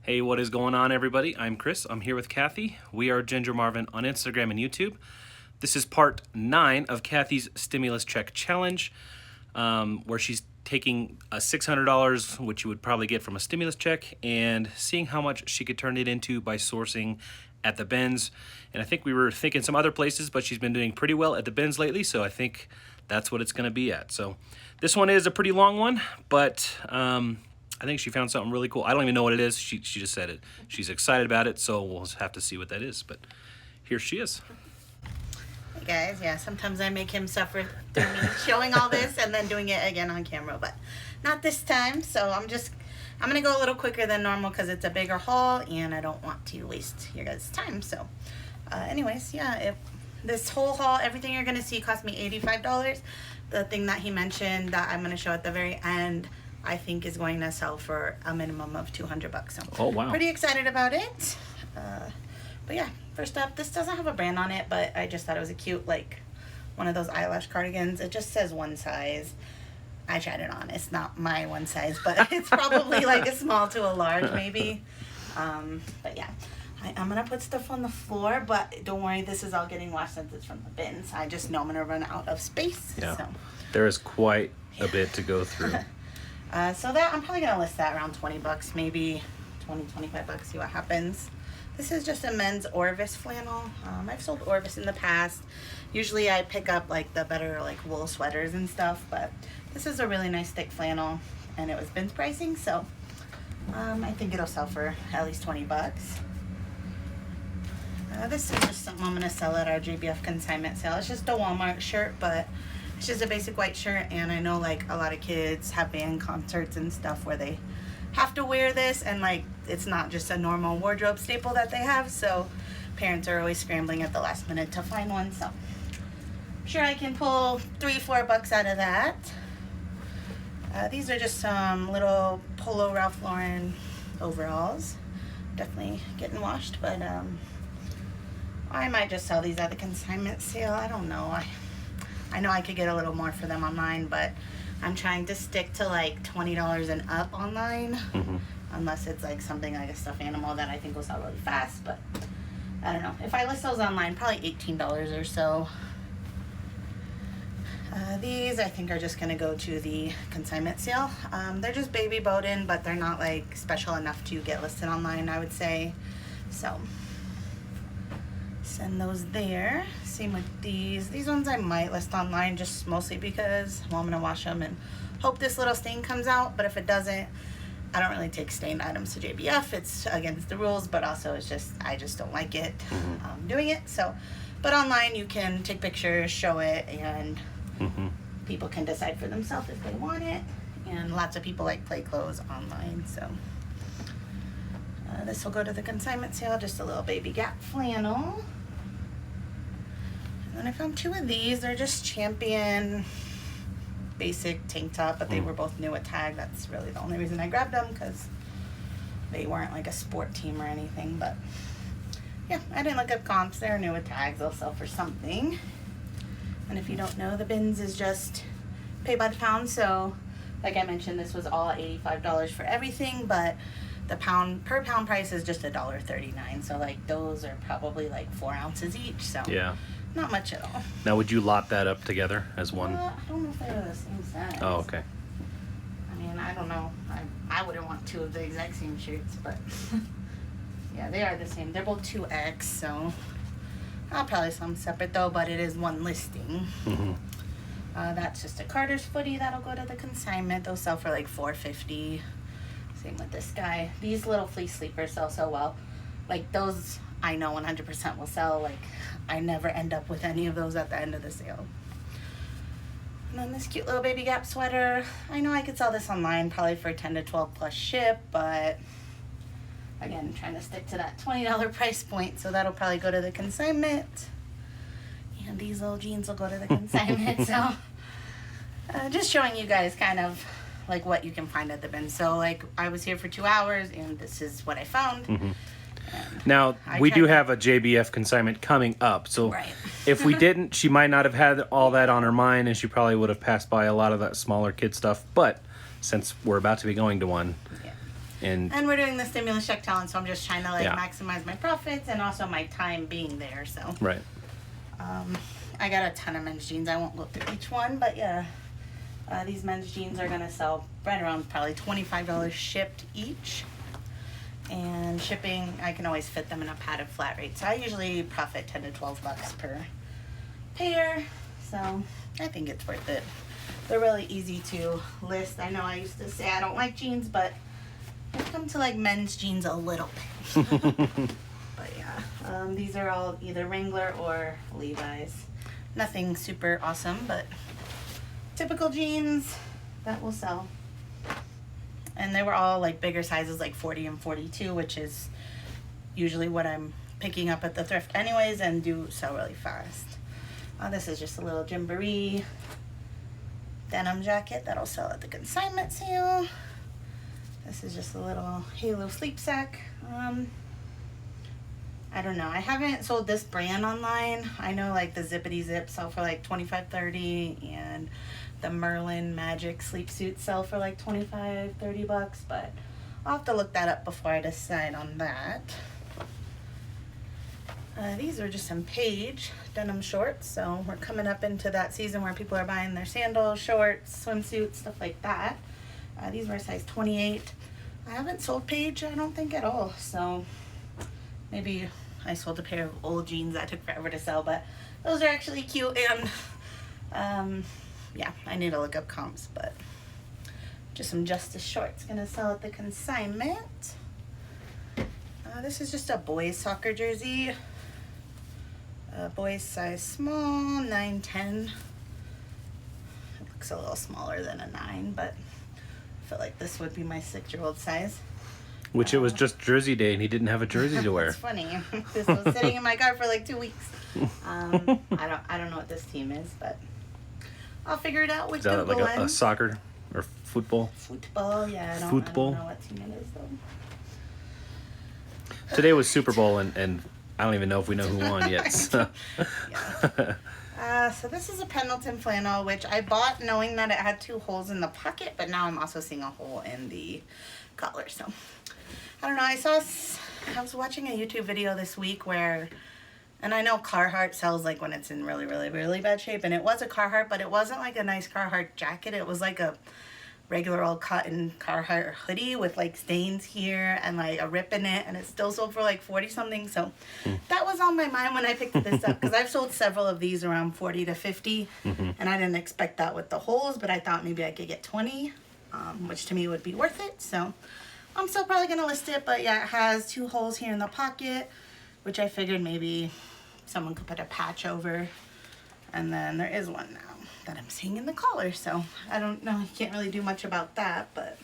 Hey, what is going on, everybody? I'm Chris. I'm here with Kathy. We are Ginger Marvin on Instagram and YouTube. This is part 9 of Kathy's Stimulus Check Challenge, where she's taking a $600, which you would probably get from a stimulus check, and seeing how much she could turn it into by sourcing at the bins. And I think we were thinking some other places, but she's been doing pretty well at the bins lately, so I think that's what it's going to be at. So this one is a pretty long one, but I think she found something really cool. I don't even know what it is. She just said it. She's excited about it, so we'll have to see what that is. But here she is. Hey guys, yeah, sometimes I make him suffer through me showing all this and then doing it again on camera, but not this time. So I'm going to go a little quicker than normal because it's a bigger haul and I don't want to waste your guys' time. So anyways, yeah, this whole haul, everything you're going to see cost me $85. The thing that he mentioned that I'm going to show at the very end, I think is going to sell for a minimum of $200. So oh, wow. Pretty excited about it. But yeah, first up, this doesn't have a brand on it, but I just thought it was a cute, like, one of those eyelash cardigans. It just says one size. I tried it on. It's not my one size, but it's probably like a small to a large, maybe. But yeah, I'm going to put stuff on the floor, but don't worry, this is all getting washed since it's from the bins. I just know I'm going to run out of space. Yeah, so. There is quite a bit to go through. So that I'm probably gonna list that around $20, maybe $20-25. See what happens. This is just a men's Orvis flannel. I've sold Orvis in the past. Usually I pick up like the better like wool sweaters and stuff, but this is a really nice thick flannel, and it was bins pricing, so I think it'll sell for at least $20. This is just something I'm gonna sell at our JBF consignment sale. It's just a Walmart shirt, but it's just a basic white shirt, and I know like a lot of kids have band concerts and stuff where they have to wear this, and like it's not just a normal wardrobe staple that they have, so parents are always scrambling at the last minute to find one. So I'm sure I can pull $3-4 out of that. These are just some little Polo Ralph Lauren overalls, definitely getting washed, but I might just sell these at the consignment sale. I don't know. I know I could get a little more for them online, but I'm trying to stick to like $20 and up online, unless it's like something like a stuffed animal that I think will sell really fast. But I don't know. If I list those online, probably $18 or so. These I think are just going to go to the consignment sale. They're just baby Bowden, but they're not like special enough to get listed online, I would say. So send those there. Same with these. These ones I might list online just mostly because, well, I'm going to wash them and hope this little stain comes out. But if it doesn't, I don't really take stained items to JBF. It's against the rules, but also it's just, I just don't like it doing it. So, but online you can take pictures, show it, and people can decide for themselves if they want it. And lots of people like play clothes online, so. This will go to the consignment sale, just a little baby Gap flannel. And then I found 2 of these. They're just Champion basic tank top, but they were both new at tag. That's really the only reason I grabbed them, because they weren't like a sport team or anything. But yeah, I didn't look up comps. They're new at tags. They'll sell for something. And if you don't know, the bins is just pay by the pound. So like I mentioned, this was all $85 for everything, but the per pound price is just $1.39. So like those are probably like 4 ounces each. So yeah, not much at all. Now, would you lot that up together as one? I don't know if they're the same size. Oh, okay. I mean, I don't know. I wouldn't want 2 of the exact same shirts, but yeah, they are the same. They're both 2X, so I'll probably sell them separate though, but it is one listing. That's just a Carter's footy that'll go to the consignment. They'll sell for like $4.50. Same with this guy. These little fleece sleepers sell so well. Like those, I know 100% will sell. Like I never end up with any of those at the end of the sale. And then this cute little baby Gap sweater. I know I could sell this online probably for 10 to 12 plus ship, but again, trying to stick to that $20 price point, so that'll probably go to the consignment. And these little jeans will go to the consignment. So just showing you guys kind of like what you can find at the bin. So like I was here for 2 hours and this is what I found. Now, we do have a JBF consignment coming up, so if we didn't, she might not have had all that on her mind, and she probably would have passed by a lot of that smaller kid stuff, but since we're about to be going to one, And we're doing the stimulus check challenge, so I'm just trying to like Yeah. maximize my profits and also my time being there. So right. I got a ton of men's jeans. I won't go through each one, but yeah, these men's jeans are gonna sell right around probably $25 shipped each. And shipping, I can always fit them in a padded flat rate. So I usually profit $10 to $12 per pair. So I think it's worth it. They're really easy to list. I know I used to say I don't like jeans, but I've come to like men's jeans a little bit. But yeah, these are all either Wrangler or Levi's. Nothing super awesome, but typical jeans that will sell. And they were all like bigger sizes, like 40 and 42, which is usually what I'm picking up at the thrift anyways, and do sell really fast. This is just a little Gymboree denim jacket that'll sell at the consignment sale. This is just a little Halo sleep sack. I don't know. I haven't sold this brand online. I know like the Zippity Zip sell for like $25-$30, and the Merlin Magic sleep suits sell for like $25-$30, but I'll have to look that up before I decide on that. These are just some Paige denim shorts, so we're coming up into that season where people are buying their sandals, shorts, swimsuits, stuff like that. These were size 28. I haven't sold Paige, I don't think, at all, so maybe I sold a pair of old jeans that took forever to sell, but those are actually cute. And yeah, I need to look up comps, but just some Justice shorts gonna sell at the consignment. This is just a boys soccer jersey. Boys size small, 9-10. It looks a little smaller than a 9, but I feel like this would be my 6-year-old size. Which it was just Jersey Day and he didn't have a jersey to wear. It's funny. This was sitting in my car for like 2 weeks. I don't know what this team is, but I'll figure it out with Is that Google like a Lens. soccer or football? Football, yeah. I don't know what team it is though. Today was Super Bowl and I don't even know if we know who won yet. So. Yeah. So this is a Pendleton flannel, which I bought knowing that it had 2 holes in the pocket, but now I'm also seeing a hole in the collar. So I don't know. I was watching a YouTube video this week where, and I know Carhartt sells like when it's in really, really, really bad shape, and it was a Carhartt, but it wasn't like a nice Carhartt jacket. It was like a regular old cotton Carhartt hoodie with like stains here and like a rip in it, and it still sold for like 40 something. So that was on my mind when I picked this up, because I've sold several of these around 40 to 50, and I didn't expect that with the holes, but I thought maybe I could get 20, which to me would be worth it. So I'm still probably gonna list it, but yeah, it has 2 holes here in the pocket, which I figured maybe someone could put a patch over, and then there is one now that I'm seeing in the collar, so I don't know, I can't really do much about that, but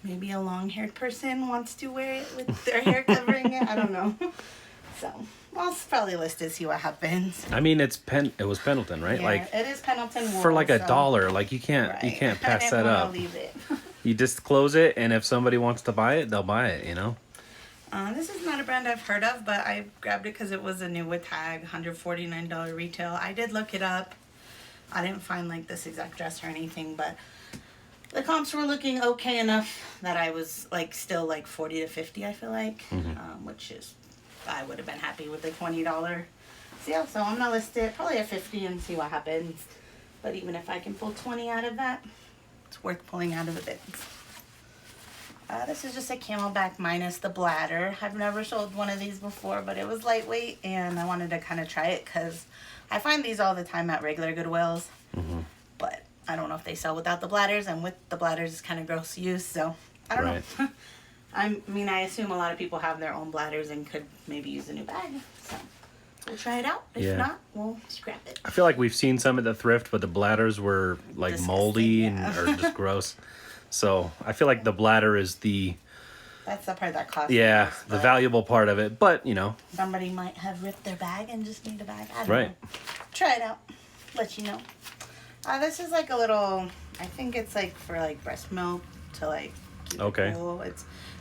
maybe a long-haired person wants to wear it with their hair covering it, I don't know. So I'll probably list it, see what happens. I mean, it was Pendleton, right? Yeah, like it is Pendleton wool, for like so, $1, like you can't pass that up. Leave it. You just close it, and if somebody wants to buy it, they'll buy it, you know? This is not a brand I've heard of, but I grabbed it because it was a new with tag, $149 retail. I did look it up. I didn't find like this exact dress or anything, but the comps were looking okay enough that I was like still like 40 to 50, I feel like, which is, I would have been happy with the $20 sale. So I'm gonna list it probably at 50 and see what happens. But even if I can pull 20 out of that, it's worth pulling out of the bins. This is just a Camelback minus the bladder. I've never sold one of these before, but it was lightweight and I wanted to kind of try it because I find these all the time at regular Goodwills, but I don't know if they sell without the bladders, and with the bladders it's kind of gross to use, so I don't know. I assume a lot of people have their own bladders and could maybe use a new bag, so we'll try it out. If not, we'll scrap it. I feel like we've seen some at the thrift, but the bladders were like Disgusting, moldy or just gross. So I feel like the bladder is that's the part that costs the most, valuable part of it. But, you know. somebody might have ripped their bag and just need a bag. I don't Right. know. Try it out. Let you know. This is like a little, I think it's like for like breast milk to like keep it cool.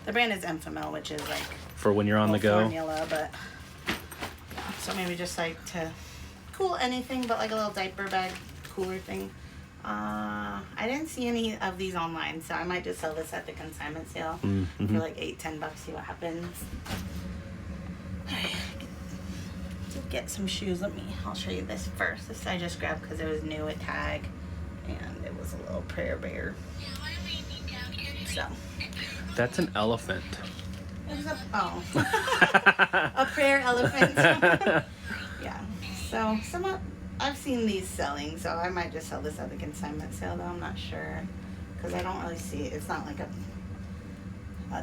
The brand is Enfamil, which is like For when you're on the go. formula, but yeah, so maybe just like to cool anything, but like a little diaper bag cooler thing. I didn't see any of these online, so I might just sell this at the consignment sale for like $8-10. See what happens. Alright, to get some shoes. I'll show you this first. This I just grabbed because it was new at Tag, and it was a little prayer bear. So That's an elephant. it's a prayer elephant. Yeah. So I've seen these selling, so I might just sell this at the consignment sale, though I'm not sure, because I don't really see it. It's not like a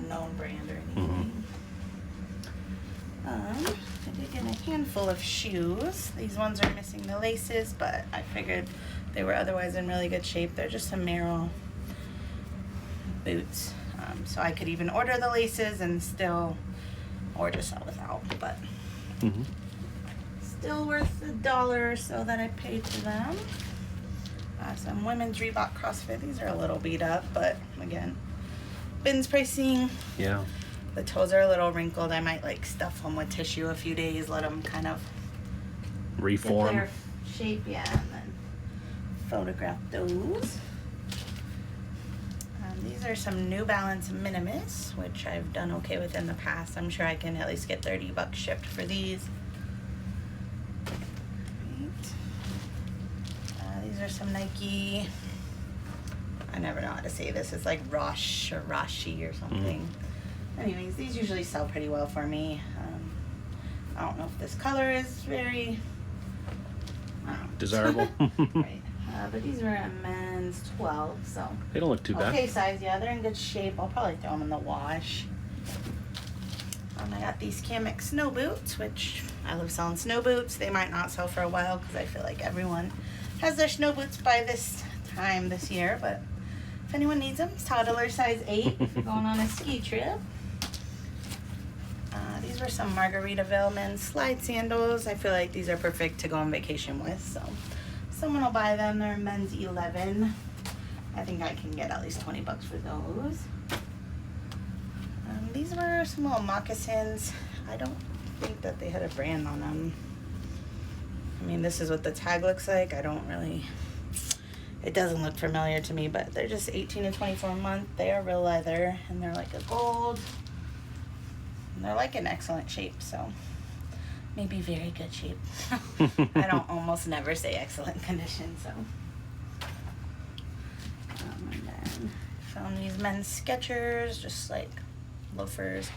known brand or anything. I did get a handful of shoes. These ones are missing the laces, but I figured they were otherwise in really good shape. They're just some Merrell boots, so I could even order the laces and or just sell without, but still worth $1 or so that I paid for them. Some women's Reebok CrossFit. These are a little beat up, but again, bins pricing. Yeah. The toes are a little wrinkled. I might like stuff them with tissue a few days, let them kind of Reform. get their shape, yeah, and then photograph those. These are some New Balance Minimus, which I've done okay with in the past. I'm sure I can at least get $30 shipped for these. These are some Nike. I never know how to say this. It's like Rosh or Rashi or something. Anyways, these usually sell pretty well for me. I don't know if this color is very desirable. Right. But these are a men's 12, so They don't look too bad. okay size. Yeah, they're in good shape. I'll probably throw them in the wash. I got these Kamek snow boots, which I love selling snow boots. They might not sell for a while because I feel like everyone has their snow boots by this time this year, but if anyone needs them, it's toddler size 8 if you're going on a ski trip. These were some Margaritaville men's slide sandals. I feel like these are perfect to go on vacation with, so someone will buy them. They're men's 11. I think I can get at least $20 for those. These were some little moccasins. I don't think that they had a brand on them. I mean, this is what the tag looks like. It doesn't look familiar to me, but they're just 18 to 24 month. They are real leather, and they're like a gold. And they're like in excellent shape, so maybe very good shape. I don't almost never say excellent condition, so. And then found these men's Skechers, just like loafers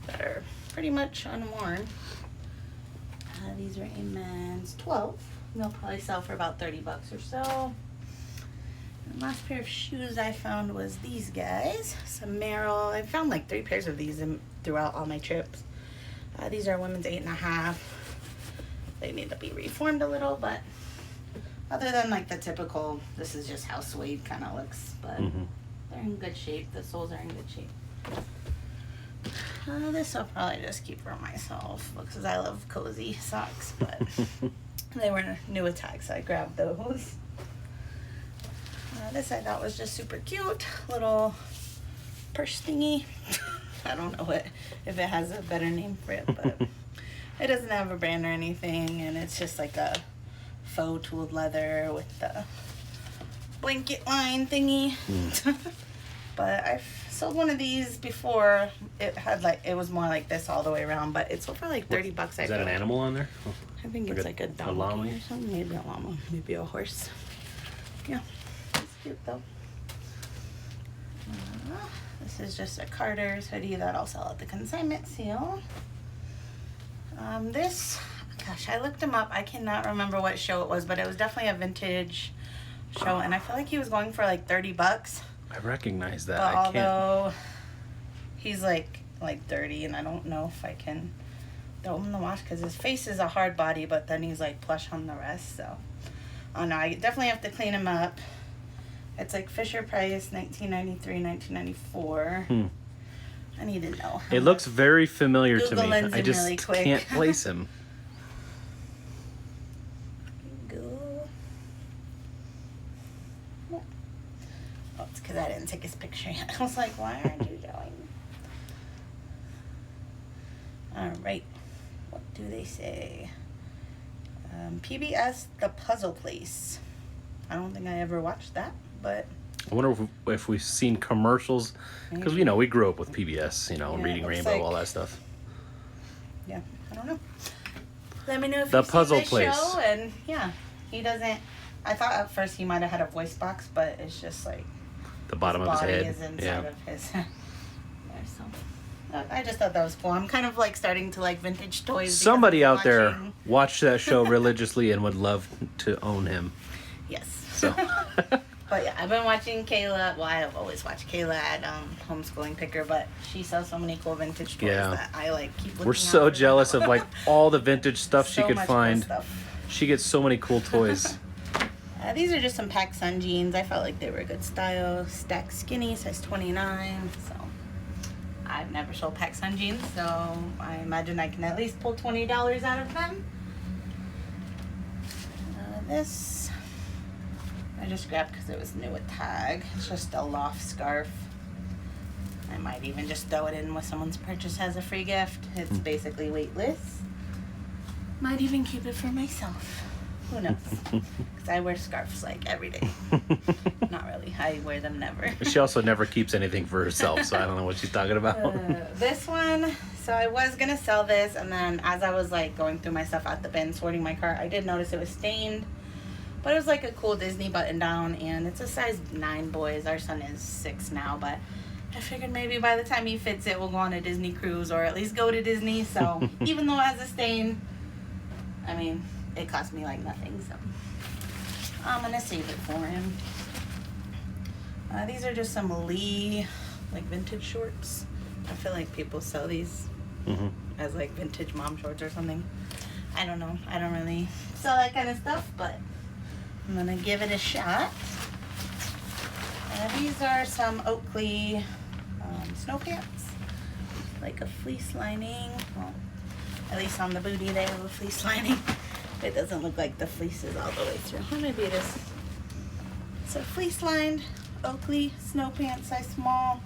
that are pretty much unworn. These are a men's 12. They'll probably sell for about $30 or so. And the last pair of shoes I found was these guys, some Merrell. I found like 3 pairs of these throughout all my trips. These are women's 8.5. They need to be reformed a little, but other than like the typical, this is just how suede kind of looks, but they're in good shape. The soles are in good shape. This I'll probably just keep for myself because I love cozy socks, but they were new at Tag, so I grabbed those. This I thought was just super cute, little purse thingy. I don't know if it has a better name for it, but it doesn't have a brand or anything, and it's just like a faux tooled leather with the blanket line thingy. But I've sold one of these before. It was more like this all the way around, but it sold for like $30. Is that an animal on there? I think it's like a donkey llama or something. Maybe a llama, maybe a horse. Yeah, it's cute though. This is just a Carter's hoodie that I'll sell at the consignment sale. Gosh, I looked him up. I cannot remember what show it was, but it was definitely a vintage show, and I feel like he was going for like $30. I recognize that. But I although he's like 30, and I don't know if I can throw him in the wash because his face is a hard body, but then he's like plush on the rest. So, oh no, I definitely have to clean him up. It's like Fisher Price, 1993, 1994. I need to know. It looks very familiar to me. Lens I him just really quick. can't place him. Go. Oh, it's because I didn't take his picture yet. I was like, why aren't you showing? All right. What do they say? PBS, The Puzzle Place. I don't think I ever watched that, but I wonder if we've seen commercials, because you know we grew up with PBS, you know, Yeah, Reading it looks Rainbow, like- all that stuff. yeah, I don't know. Let me know if The you've Puzzle seen this Place. show. And yeah, he doesn't. I thought at first he might have had a voice box, but it's just like The bottom of his body head. is inside Yeah. of his. There, so I just thought that was cool. I'm kind of like starting to like vintage toys. because Somebody I'm out there watching- watched that show religiously and would love to own him. Yes. So. But yeah, I've been watching Kayla. Well, I've always watched Kayla at Homeschooling Picker, but she sells so many cool vintage toys Yeah. that I like keep looking We're out so for. jealous of like all the vintage stuff she So could much cool find. stuff. She gets so many cool toys. These are just some PacSun jeans. I felt like they were a good style. Stacked skinny, size 29. So I've never sold PacSun jeans, so I imagine I can at least pull $20 out of them. This I just grabbed because it was new with tag. It's just a loft scarf. I might even just throw it in with someone's purchase as a free gift. It's basically weightless. Might even keep it for myself. Who knows? Because I wear scarves like every day. Not really. I wear them never. She also never keeps anything for herself, so I don't know what she's talking about. This one, so I was going to sell this, and then as I was like going through my stuff out the bin, sorting my cart, I did notice it was stained. But it was like a cool Disney button down, and it's a size 9 boys. Our son is 6 now, but I figured maybe by the time he fits it, we'll go on a Disney cruise or at least go to Disney. So even though it has a stain, I mean, it cost me like nothing. So I'm going to save it for him. These are just some Lee, like vintage shorts. I feel like people sell these as like vintage mom shorts or something. I don't know. I don't really sell that kind of stuff, but I'm gonna give it a shot. These are some Oakley snow pants, like a fleece lining. Well, at least on the booty they have a fleece lining. It doesn't look like the fleece is all the way through. Or maybe it is. It's a fleece lined Oakley snow pants, size small.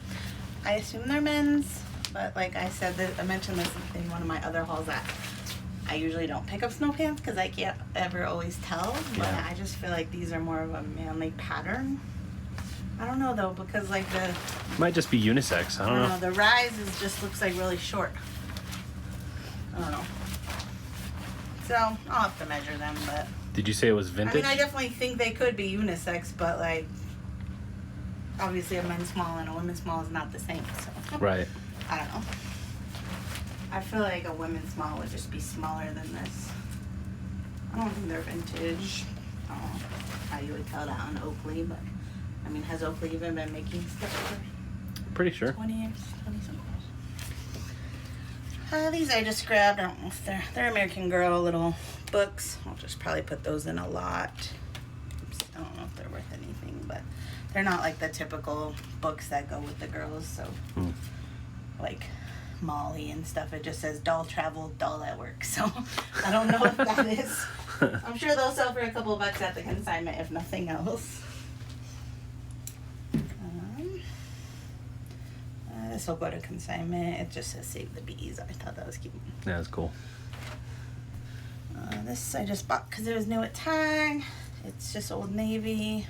I assume they're men's, but like I said, I mentioned this in one of my other hauls that I usually don't pick up snow pants because I can't ever always tell. But Yeah. I just feel like these are more of a manly pattern. I don't know though, because like the Might just be unisex. I don't know. the rise just looks like really short. I don't know. So I'll have to measure them, but Did you say it was I vintage? mean I definitely think they could be unisex, but like obviously a men's small and a women's small is not the same. So Right. I don't know. I feel like a women's small would just be smaller than this. I don't think they're vintage. I don't know how you would tell that on Oakley, but I mean, has Oakley even been making stuff for Pretty sure. 20 years? 20 something years. These I just grabbed. I don't know if they're American Girl little books. I'll just probably put those in a lot. Oops, I don't know if they're worth anything, but they're not like the typical books that go with the girls. So, like Molly and stuff. It just says doll travel, doll at work. So I don't know if that is. I'm sure they'll sell for a couple of bucks at the consignment if nothing else. This will go to consignment. It just says save the bees. I thought that was cute. Yeah, that's cool. This I just bought because it was new at tag. It's just Old Navy.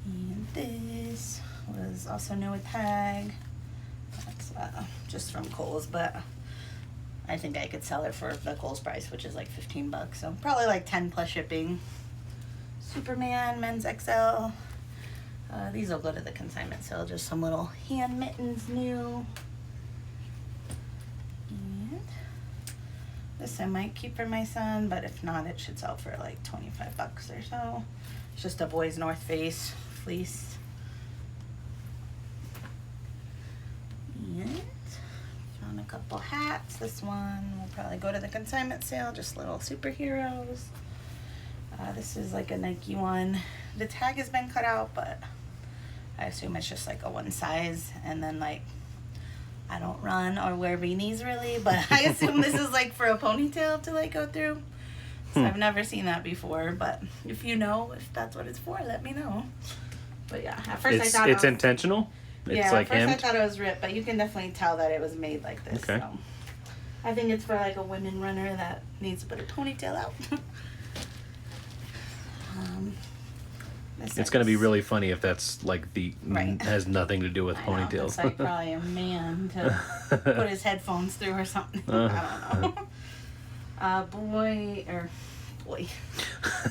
And this was also new at tag. That's just from Kohl's, but I think I could sell it for the Kohl's price, which is like 15 bucks. So probably like 10 plus shipping. Superman, men's XL. These will go to the consignment sale. Just some little hand mittens new. And this I might keep for my son, but if not, it should sell for like 25 bucks or so. It's just a boys North Face fleece. And found a couple hats. This one will probably go to the consignment sale. Just little superheroes. This is like a Nike one. The tag has been cut out, but I assume it's just like a one size. And then like, I don't run or wear beanies really, but I assume this is like for a ponytail to like go through. So I've never seen that before, but if you know if that's what it's for, let me know. But yeah, at first I thought It's intentional? It's like at first I hemmed? thought it was ripped, but you can definitely tell that it was made like this. Okay. So I think it's for like a women runner that needs to put a ponytail out. It's going to be really funny if that's like Right. has nothing to do with I know, ponytails. it's like probably a man to put his headphones through or something. I don't know. Boy.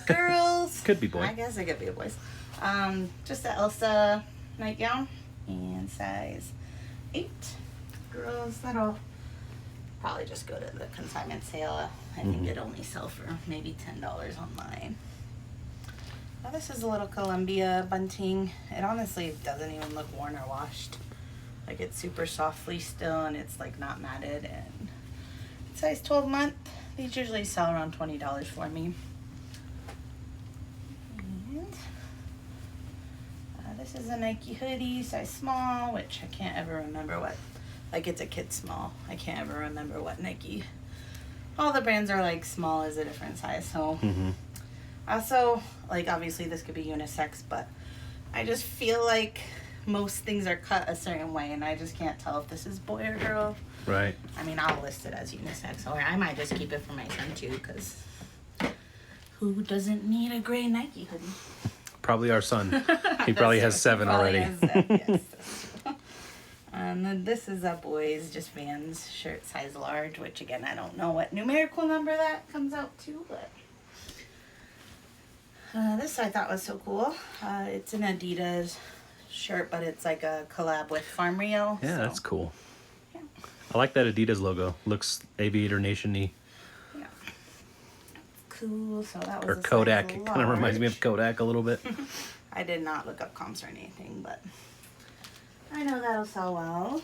Girls. Could be boy. I guess it could be a boys. Just the Elsa nightgown and size 8. Girls, that'll probably just go to the consignment sale. I think it'd only sell for maybe $10 online. Now this is a little Columbia bunting. It honestly doesn't even look worn or washed. Like it's super soft fleece still, and it's like not matted, and it's size 12 month. These usually sell around $20 for me. And this is a Nike hoodie, size small, which I can't ever remember what, like it's a kid small. I can't ever remember what Nike. All the brands are like small is a different size, so. Also, like obviously this could be unisex, but I just feel like most things are cut a certain way, and I just can't tell if this is boy or girl. Right. I mean, I'll list it as unisex, or I might just keep it for my son too, because who doesn't need a gray Nike hoodie? Probably our son. He probably has 7 already. Yes, that's true. And then this is a boys, just Vans shirt, size large, which again, I don't know what numerical number that comes out to, but this I thought was so cool. It's an Adidas shirt, but it's like a collab with Farm Rio. Yeah, so, that's cool. Yeah. I like that Adidas logo. Looks Aviator Nation-y. Yeah. Cool. So that was Or a size Kodak. It kind of reminds me large. of Kodak a little bit. I did not look up comps or anything, but I know that'll sell well.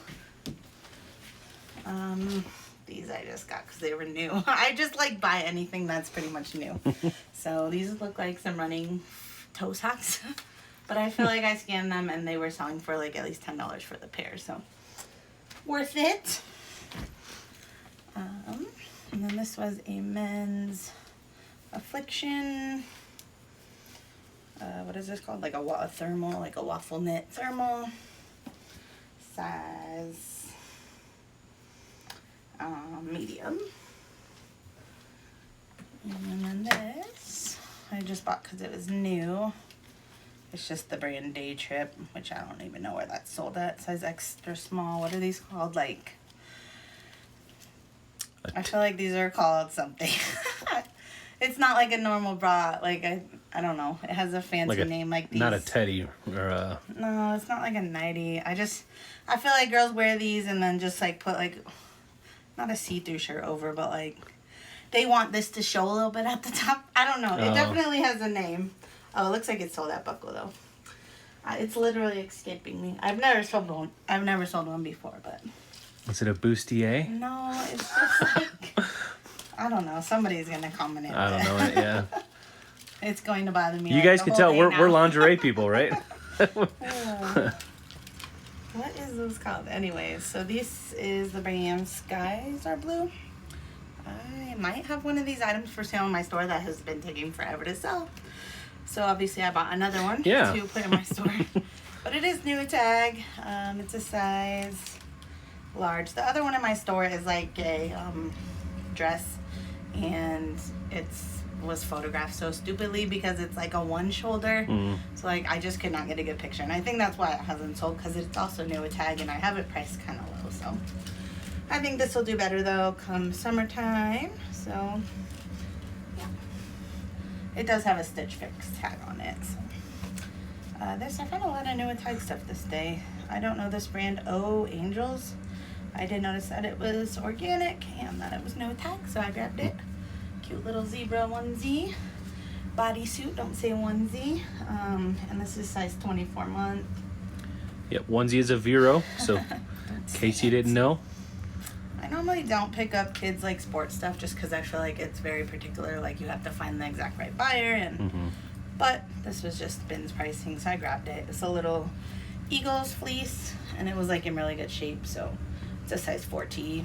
These I just got because they were new. I just like buy anything that's pretty much new. So these look like some running toe socks. But I feel like I scanned them and they were selling for like at least $10 for the pair. So worth it. And then this was a men's Affliction. What is this called? Like a thermal, like a waffle knit thermal. Size medium. And then this I just bought because it was new. It's just the brand Day Trip, which I don't even know where that's sold at. It says extra small. What are these called? Like, I feel like these are called something. It's not like a normal bra. Like, I don't know. It has a fancy name like these. Not a teddy or a... No, it's not like a nightie. I feel like girls wear these and then just like put like, not a see-through shirt over, but like, they want this to show a little bit at the top. I don't know. It definitely has a name. Oh, it looks like it's sold at Buckle though. It's literally escaping me. I've never sold one before, but. Is it a bustier? No, it's just like, I don't know. Somebody's gonna comment it. I don't know. Yeah. It's going to bother me. You like guys the can whole tell day we're now. lingerie people, right? What is this called? Anyways, so this is the brand Skies Are Blue. I might have one of these items for sale in my store that has been taking forever to sell. So obviously I bought another one to put in my store. But it is new tag. It's a size large. The other one in my store is like a dress, and was photographed so stupidly because it's like a one shoulder. So like I just could not get a good picture, and I think that's why it hasn't sold, because it's also new tag and I have it priced kind of low. So I think this will do better though come summertime. So yeah, it does have a Stitch Fix tag on it. So I found a lot of new tag stuff this day. I don't know this brand. Oh, Angels. I did notice that it was organic and that it was no tag, so I grabbed it. Cute little zebra onesie. Bodysuit, don't say onesie. And this is size 24 month. Yep, onesie is a Vero, so in case you didn't know. I normally don't pick up kids like sports stuff just because I feel like it's very particular. Like you have to find the exact right buyer, and but this was just Ben's pricing, so I grabbed it. It's a little Eagles fleece, and it was like in really good shape, so it's a size 4T.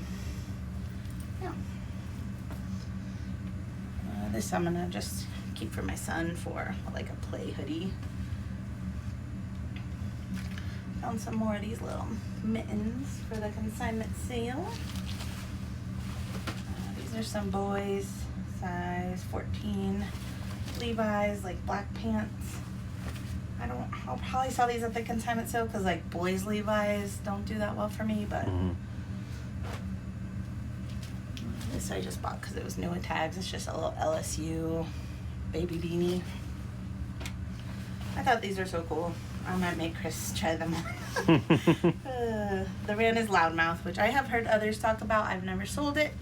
Yeah. This I'm gonna just keep for my son for like a play hoodie. Found some more of these little mittens for the consignment sale. These are some boys, size 14, Levi's, like black pants. I'll probably sell these at the consignment sale because like boys Levi's don't do that well for me, but this I just bought because it was new with tags. It's just a little LSU baby beanie. I thought these were so cool. I might make Chris try them on. The brand is Loudmouth, which I have heard others talk about. I've never sold it.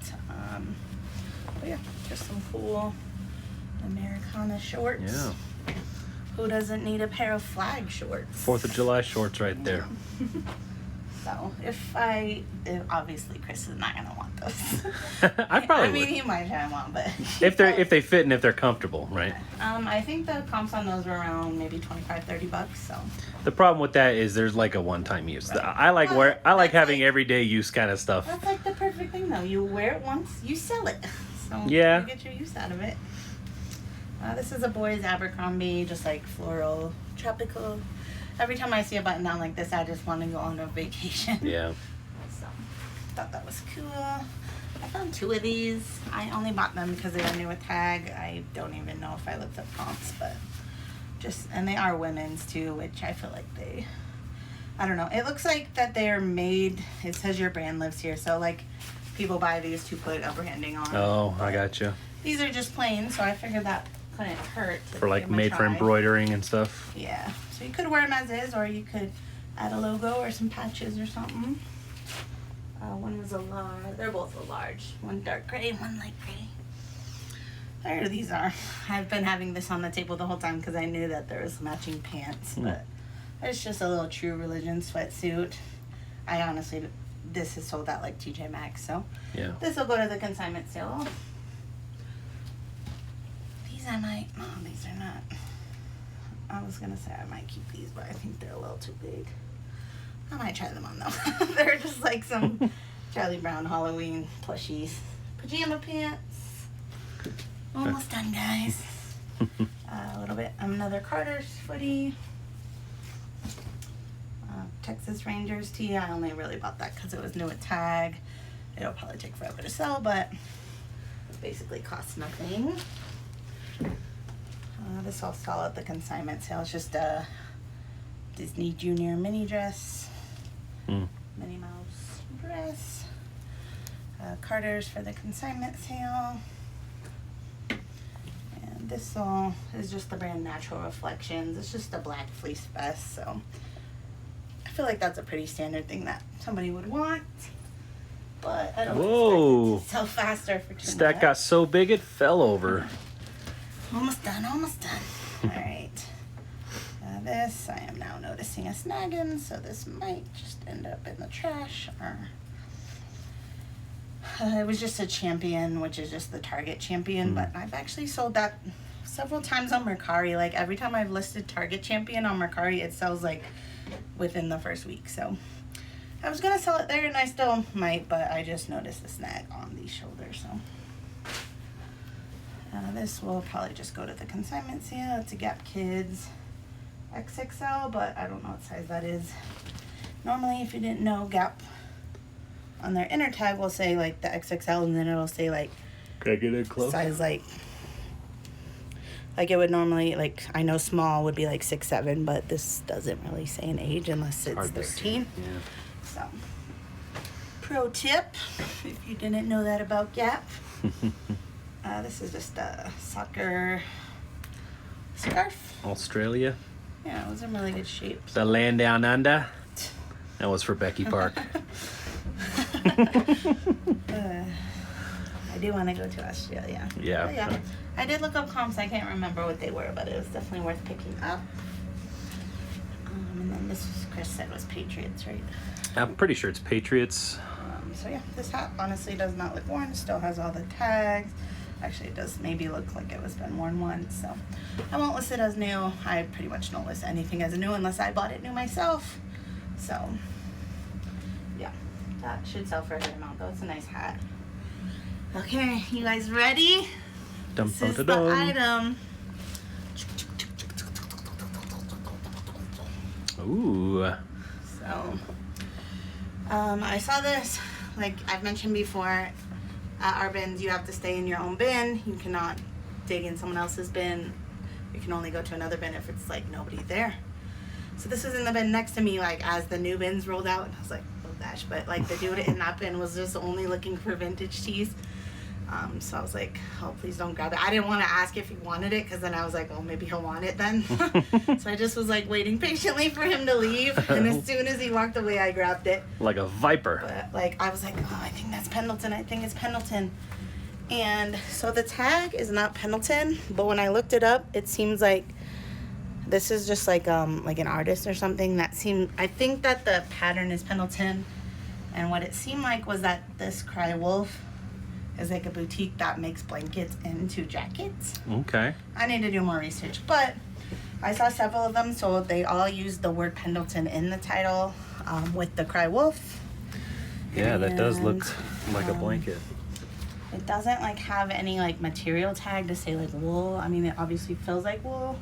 But yeah, just some cool Americana shorts. Yeah. Who doesn't need a pair of flag shorts? 4th of July shorts right there. So obviously Chris is not gonna want those. I probably I mean, would. he might try them on, but If they fit and if they're comfortable, right? I think the comps on those were around maybe $25-$30. So The problem with that is there's like a one-time use. Right. I like Well, that's having like- everyday use kind of stuff. that's like the perfect thing, though. You wear it once, you sell it. So Yeah. you get your use out of it. This is a boys Abercrombie, just like floral, tropical. Every time I see a button down like this, I just want to go on a vacation. Yeah. So, thought that was cool. I found 2 of these. I only bought them because they were new with tag. I don't even know if I looked up comps, but and they are women's too, which I feel like I don't know. It looks like that they're made, it says your brand lives here, so like people buy these to put a branding on. Oh, I got you. These are just plain, so I figured that couldn't hurt. to For like give them a made for try. embroidering and stuff. Yeah, so you could wear them as is, or you could add a logo or some patches or something. One was a large. They're both a large. One dark gray, one light gray. There these are. I've been having this on the table the whole time because I knew that there was matching pants, but it's just a little True Religion sweatsuit. I honestly, this is sold at like TJ Maxx, so Yeah. this will go to the consignment sale. These are not. I was gonna say I might keep these, but I think they're a little too big. I might try them on though. They're just like some Charlie Brown Halloween plushies. Pajama pants. Almost done, guys. A little bit. Another Carter's footy. Texas Rangers tee. I only really bought that because it was new at tag. It'll probably take forever to sell, but it basically costs nothing. This I'll sell at the consignment sale. It's just a Disney Junior mini dress. Minnie Mouse dress. Carter's for the consignment sale. And this all is just the brand Natural Reflections. It's just a black fleece vest, so I feel like that's a pretty standard thing that somebody would want. But I don't Whoa. expect it to sell faster for too Stack much. got so big it fell over. Almost done, almost done. Alright. This, I am now noticing a snagging, so this might just end up in the trash. Or it was just a Champion, which is just the Target Champion, but I've actually sold that several times on Mercari. Like every time I've listed Target Champion on Mercari, it sells like within the first week. So I was gonna sell it there, and I still might, but I just noticed the snag on the shoulder, so. This will probably just go to the consignment sale. It's a Gap Kids XXL, but I don't know what size that is. Normally, if you didn't know, Gap on their inner tag will say like the XXL, and then it'll say like Can I get it close? size like it would normally, like, I know small would be like 6'7", but this doesn't really say an age unless it's Hard to see. 13. Yeah. So, pro tip, if you didn't know that about Gap. This is just a soccer scarf. Australia. Yeah, it was in really good shape. The land down under. That was for Becky Park. I do want to go to Australia. Yeah. But yeah. I did look up comps. I can't remember what they were, but it was definitely worth picking up. And then this was, Chris said, was Patriots, right? I'm pretty sure it's Patriots. So yeah, this hat honestly does not look worn. It still has all the tags. Actually, it does maybe look like it was been worn once. So I won't list it as new. I pretty much don't list anything as new unless I bought it new myself. So yeah, that should sell for a good amount though. It's a nice hat. Okay, you guys ready? Dum, This dum, is dum, the dum. item. Ooh. So, I saw this, like I've mentioned before, at our bins you have to stay in your own bin. You cannot dig in someone else's bin you can only go to another bin if it's like nobody there. So this was in the bin next to me, like as the new bins rolled out, and I was like, oh gosh, but like the dude in that bin was just only looking for vintage tees. So I was like, oh, please don't grab it. I didn't want to ask if he wanted it, because then I was like, well, maybe he'll want it then. So I just was like waiting patiently for him to leave, and as soon as he walked away, I grabbed it. Like a viper. But like, I was like, oh, I think that's Pendleton. I think it's Pendleton. And so the tag is not Pendleton, but when I looked it up, it seems like this is just like an artist or something that seemed, I think that the pattern is Pendleton. And what it seemed like was that this Cry Wolf is like a boutique that makes blankets into jackets. Okay. I need to do more research, but I saw several of them, so they all use the word Pendleton in the title with the Cry Wolf. Yeah, that does look like a blanket. It doesn't like have any like material tag to say like wool. I mean, it obviously feels like wool.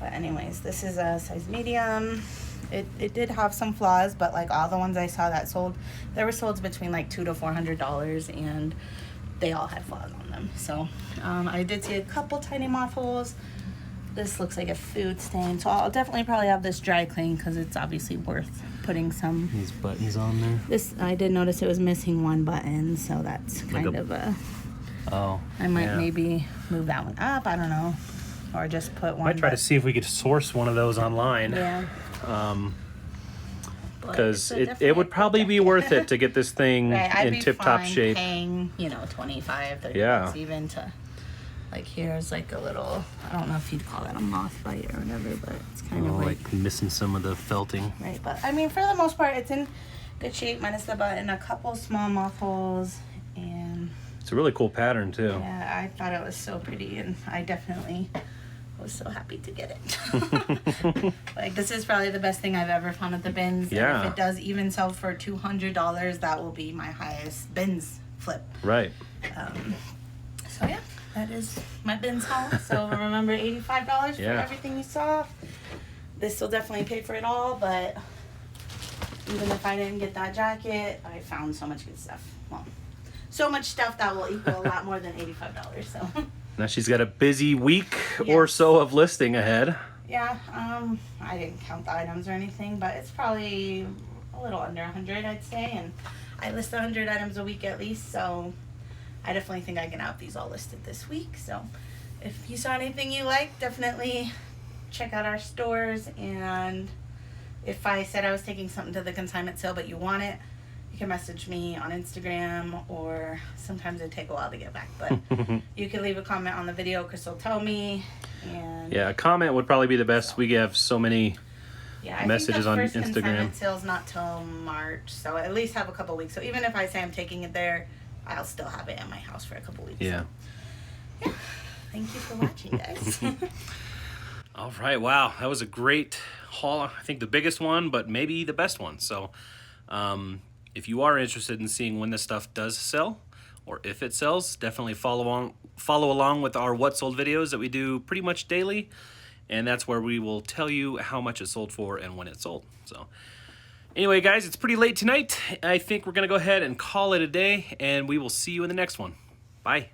But anyways, this is a size medium. It did have some flaws, but like all the ones I saw that sold, they were sold between like $200 to $400, and they all had flaws on them. So I did see a couple tiny moth holes. This looks like a food stain, so I'll definitely probably have this dry clean, because it's obviously worth putting some. These buttons on there. This, I did notice it was missing one button, so that's kind of a. Oh. I might maybe move that one up. I don't know, or just put one. Might try to see if we could source one of those online. Yeah. Because it would probably be worth it to get this thing in tip-top shape. Paying, you know, 25, 30 Yeah. bucks even to, like, here's like a little, I don't know if you'd call that a moth bite or whatever, but it's kind of like missing some of the felting. Right, but I mean, for the most part, it's in good shape, minus the button, a couple small moth holes, and it's a really cool pattern too. yeah, I thought it was so pretty, and I definitely was so happy to get it. Like, this is probably the best thing I've ever found at the bins. Yeah. And if it does even sell for $200, that will be my highest bins flip. Right. So yeah, that is my bins haul. So remember, $85 for everything you saw. This will definitely pay for it all, but even if I didn't get that jacket, I found so much good stuff. Well, so much stuff that will equal a lot more than $85, so. Now she's got a busy week or so of listing ahead. Yeah, I didn't count the items or anything, but it's probably a little under 100, I'd say, and I list 100 items a week at least, so I definitely think I can have these all listed this week. So if you saw anything you like, definitely check out our stores, and if I said I was taking something to the consignment sale but you want it, you can message me on Instagram, or sometimes it take a while to get back, but you can leave a comment on the video. Chris will tell me. And yeah, a comment would probably be the best. We have so many messages on Instagram. I think the first consignment sale's not till March, so at least have a couple weeks. So even if I say I'm taking it there, I'll still have it at my house for a couple weeks. Yeah. So, yeah. Thank you for watching, guys. All right. Wow, that was a great haul. I think the biggest one, but maybe the best one. So, if you are interested in seeing when this stuff does sell, or if it sells, definitely follow along with our What Sold videos that we do pretty much daily, and that's where we will tell you how much it sold for and when it sold. So anyway, guys, it's pretty late tonight. I think we're gonna go ahead and call it a day, and we will see you in the next one. Bye.